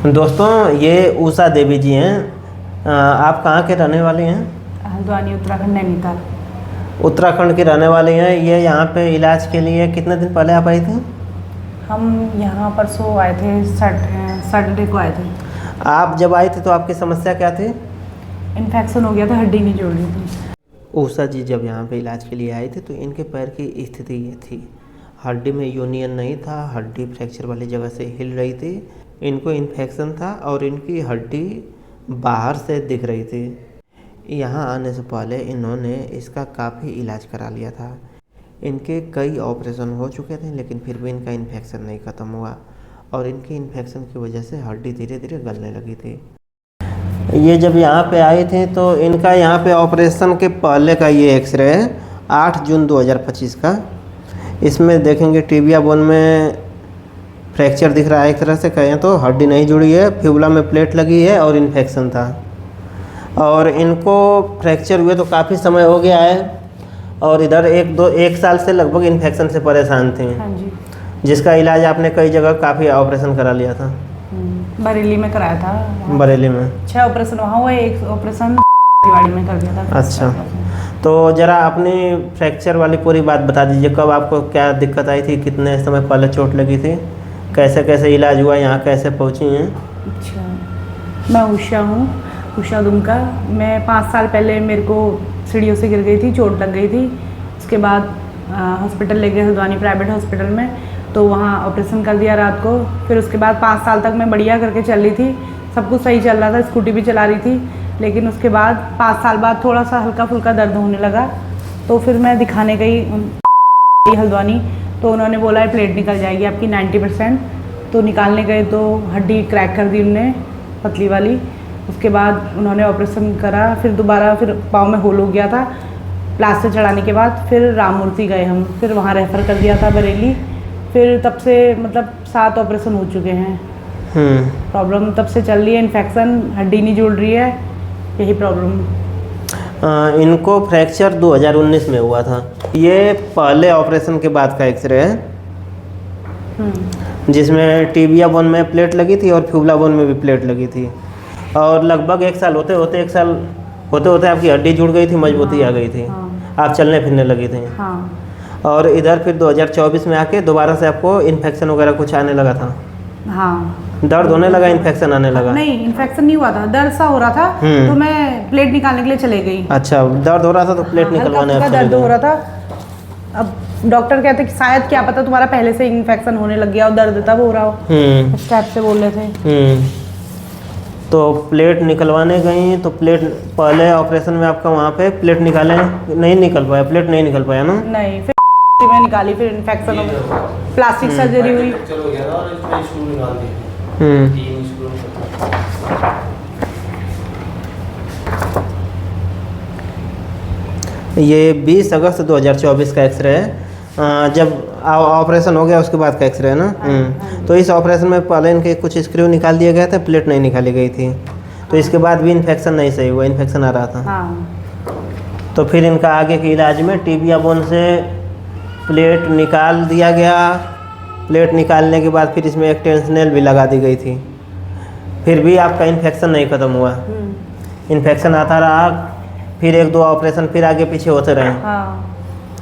दोस्तों ये उषा देवी जी हैं। आप कहाँ के रहने वाले हैं? हल्द्वानी, उत्तराखंड, नैनीताल। उत्तराखंड के रहने वाले हैं। ये यहाँ पे इलाज के लिए कितने दिन पहले आप आई थी? हम यहाँ परसों आए थे, सैटरडे को आए थे। आप जब आई थी तो आपकी समस्या क्या थी? इन्फेक्शन हो गया था, हड्डी नहीं जोड़ रही थी। उषा जी जब यहाँ पे इलाज के लिए आए थे तो इनके पैर की स्थिति ये थी, हड्डी में यूनियन नहीं था, हड्डी फ्रैक्चर वाली जगह से हिल रही थी, इनको इन्फेक्शन था और इनकी हड्डी बाहर से दिख रही थी। यहाँ आने से पहले इन्होंने इसका काफ़ी इलाज करा लिया था। इनके कई ऑपरेशन हो चुके थे लेकिन फिर भी इनका इन्फेक्शन नहीं ख़त्म हुआ और इनकी इन्फेक्शन की वजह से हड्डी धीरे धीरे गलने लगी थी। ये जब यहाँ पे आए थे तो इनका यहाँ पे ऑपरेशन के पहले का ये एक्सरे है 8 जून 2025 का। इसमें देखेंगे टिबिया बोन में फ्रैक्चर दिख रहा है, एक तरह से कहें तो हड्डी नहीं जुड़ी है, फिबुला में प्लेट लगी है और इन्फेक्शन था। और इनको फ्रैक्चर हुए तो काफ़ी समय हो गया है और इधर एक साल से लगभग इन्फेक्शन से परेशान थे। हाँ जी। जिसका इलाज आपने कई जगह काफ़ी ऑपरेशन करा लिया था। बरेली में कराया था। बरेली में 6 ऑपरेशन वहाँ हुआ, 1 ऑपरेशन दिवाली में कर दिया था। अच्छा, तो ज़रा अपनी फ्रैक्चर वाली पूरी बात बता दीजिए। कब आपको क्या दिक्कत आई थी, कितने समय पहले चोट लगी थी, कैसे कैसे इलाज हुआ, यहाँ कैसे पहुँची हैं? अच्छा, मैं उषा हूँ, उषा दुमका। मैं 5 साल पहले मेरे को सीढ़ियों से गिर गई थी, चोट लग गई थी। उसके बाद हॉस्पिटल ले गए, हल्द्वानी प्राइवेट हॉस्पिटल में, तो वहाँ ऑपरेशन कर दिया रात को। फिर उसके बाद 5 साल तक मैं बढ़िया करके चल रही थी, सब कुछ सही चल रहा था, स्कूटी भी चला रही थी। लेकिन उसके बाद 5 साल बाद थोड़ा सा हल्का फुल्का दर्द होने लगा, तो फिर मैं दिखाने गई हल्द्वानी, तो उन्होंने बोला है प्लेट निकल जाएगी आपकी 90%। तो निकालने गए तो हड्डी क्रैक कर दी उन्होंने, पतली वाली। उसके बाद उन्होंने ऑपरेशन करा, फिर दोबारा फिर पाँव में होल हो गया था। प्लास्टर चढ़ाने के बाद फिर राममूर्ति गए हम, फिर वहाँ रेफ़र कर दिया था बरेली। फिर तब से मतलब 7 ऑपरेशन हो चुके हैं। प्रॉब्लम तब से चल रही है, इन्फेक्शन, हड्डी नहीं जुड़ रही है, यही प्रॉब्लम। इनको फ्रैक्चर 2019 में हुआ था। ये पहले ऑपरेशन के बाद का एक्सरे है जिसमें टिबिया बोन में प्लेट लगी थी और फिबुला बोन में भी प्लेट लगी थी। और लगभग 1 साल होते होते आपकी हड्डी जुड़ गई थी, मजबूती आ गई थी। आप चलने फिरने लगी थी। और इधर फिर 2024 में आके दोबारा से आपको इन्फेक्शन वगैरह कुछ आने लगा था। दर्द होने लगा, इन्फेक्शन आने लगा? नहीं, इन्फेक्शन नहीं हुआ था, दर्द सा हो रहा था, तो मैं प्लेट निकालने के लिए चले गई। अच्छा, दर्द हो रहा था तो प्लेट निकलवाने हल्का दर्द हो रहा था। अब डॉक्टर कहते कि शायद क्या पता तुम्हारा पहले से इन्फेक्शन होने लग गया और दर्द तब हो रहा हो, इस टाइप से बोल रहे थे। तो प्लेट निकलवाने गई तो प्लेट पहले ऑपरेशन में आपका वहाँ पे प्लेट निकाले नहीं निकल पाया, प्लेट नहीं निकल पाया ना? नहीं, फिर में निकाली, फिर इन्फेक्शन हो गया, प्लास्टिक सर्जरी हुई। ये 20 अगस्त 2024 का एक्सरे है। जब ऑपरेशन हो गया उसके बाद का एक्सरे है ना? तो इस ऑपरेशन में पहले इनके कुछ स्क्रू निकाल दिए गए थे, प्लेट नहीं निकाली गई थी, तो इसके बाद भी इन्फेक्शन नहीं सही हुआ, इन्फेक्शन आ रहा था। तो फिर इनका आगे के इलाज में टिबिया बोन से प्लेट निकाल दिया गया। प्लेट निकालने के बाद फिर इसमें एक टेंशनल भी लगा दी गई थी, फिर भी आपका इन्फेक्शन नहीं ख़त्म हुआ। इन्फेक्शन आता रहा, फिर 1-2 ऑपरेशन फिर आगे पीछे होते रहे।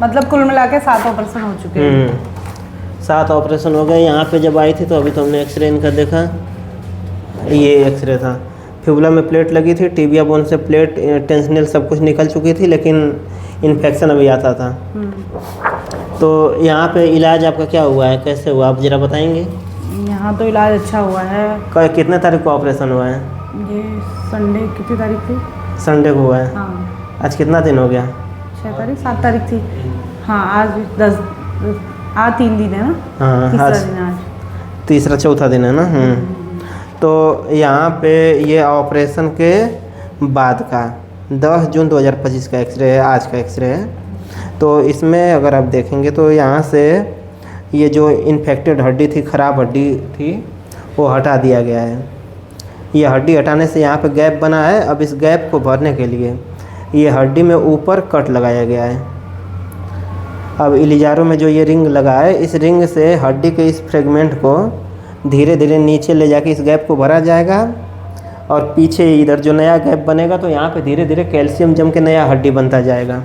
मतलब कुल मिला के 7 ऑपरेशन हो चुके हैं। 7 ऑपरेशन हो गए। यहाँ पे जब आई थी तो अभी तो हमने एक्सरे इनका देखा, ये एक्सरे था। फिबुला में प्लेट लगी थी, टिबिया बोन से प्लेट, टेंशनल सब कुछ निकल चुकी थी, लेकिन इन्फेक्शन अभी आता था। तो यहाँ पे इलाज आपका क्या हुआ है, कैसे हुआ, आप ज़रा बताएंगे? यहाँ तो इलाज अच्छा हुआ है। कितने तारीख को ऑपरेशन हुआ है? ये संडे, कितनी तारीख थी? संडे को हुआ है। आज कितना दिन हो गया? 6 तारीख, 7 तारीख थी। आज 10, आज 3 दिन है ना? तीसरा दिन आज, तीसरा चौथा दिन है ना? तो यहाँ पे ये ऑपरेशन के बाद का 10 जून 2025 का एक्सरे है, आज का एक्सरे है। तो इसमें अगर आप देखेंगे तो यहाँ से ये जो इन्फेक्टेड हड्डी थी, ख़राब हड्डी थी, वो हटा दिया गया है। ये हड्डी हटाने से यहाँ पे गैप बना है। अब इस गैप को भरने के लिए ये हड्डी में ऊपर कट लगाया गया है। अब इलिजारो में जो ये रिंग लगा है, इस रिंग से हड्डी के इस फ्रेगमेंट को धीरे धीरे नीचे ले जाके इस गैप को भरा जाएगा और पीछे इधर जो नया गैप बनेगा तो यहाँ पे धीरे धीरे कैल्शियम जम के नया हड्डी बनता जाएगा।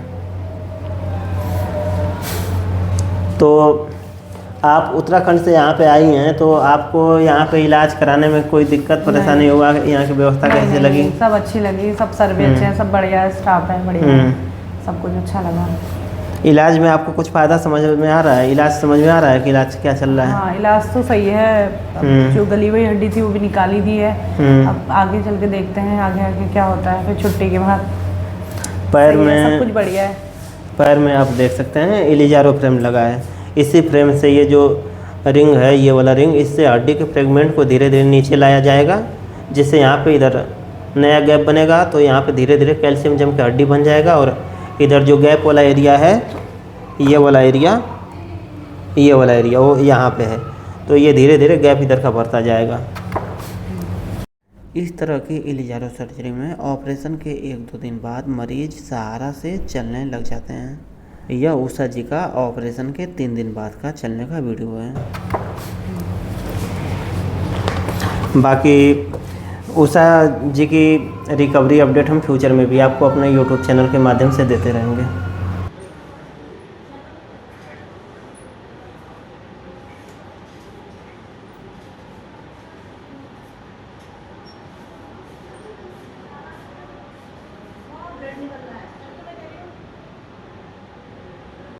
तो आप उत्तराखंड से यहाँ पे आई हैं तो आपको यहाँ पे इलाज कराने में कोई दिक्कत परेशानी हुआ? यहाँ की व्यवस्था कैसे लगी? सब अच्छी लगी, सब सर भी अच्छे हैं, सब बढ़िया है, स्टाफ है बढ़िया है, सब कुछ अच्छा लगा। इलाज में आपको कुछ फ़ायदा समझ में आ रहा है? इलाज समझ में आ रहा है कि इलाज क्या चल रहा है? हाँ, इलाज तो सही है। अब जो गली हुई हड्डी थी वो भी निकाली दी है। अब आगे चल के देखते हैं आगे आगे क्या होता है फिर छुट्टी के बाद। पैर में सब कुछ बढ़िया है। पैर में आप देख सकते हैं इलिजारो फ्रेम लगा है। इसी फ्रेम से ये जो रिंग है, ये वाला रिंग, इससे हड्डी के फ्रेगमेंट को धीरे धीरे नीचे लाया जाएगा, जिससे यहाँ पे इधर नया गैप बनेगा तो यहाँ पे धीरे धीरे कैल्शियम जम के हड्डी बन जाएगा। और इधर जो गैप वाला एरिया है, ये वाला एरिया वो यहाँ पे है, तो ये धीरे धीरे गैप इधर का भरता जाएगा। इस तरह की इलिजारो सर्जरी में ऑपरेशन के 1-2 दिन बाद मरीज सहारा से चलने लग जाते हैं। यह उषा जी का ऑपरेशन के 3 दिन बाद का चलने का वीडियो है। बाकी उषा जी की रिकवरी अपडेट हम फ्यूचर में भी आपको अपने यूट्यूब चैनल के माध्यम से देते रहेंगे। ब्लड निकल रहा है।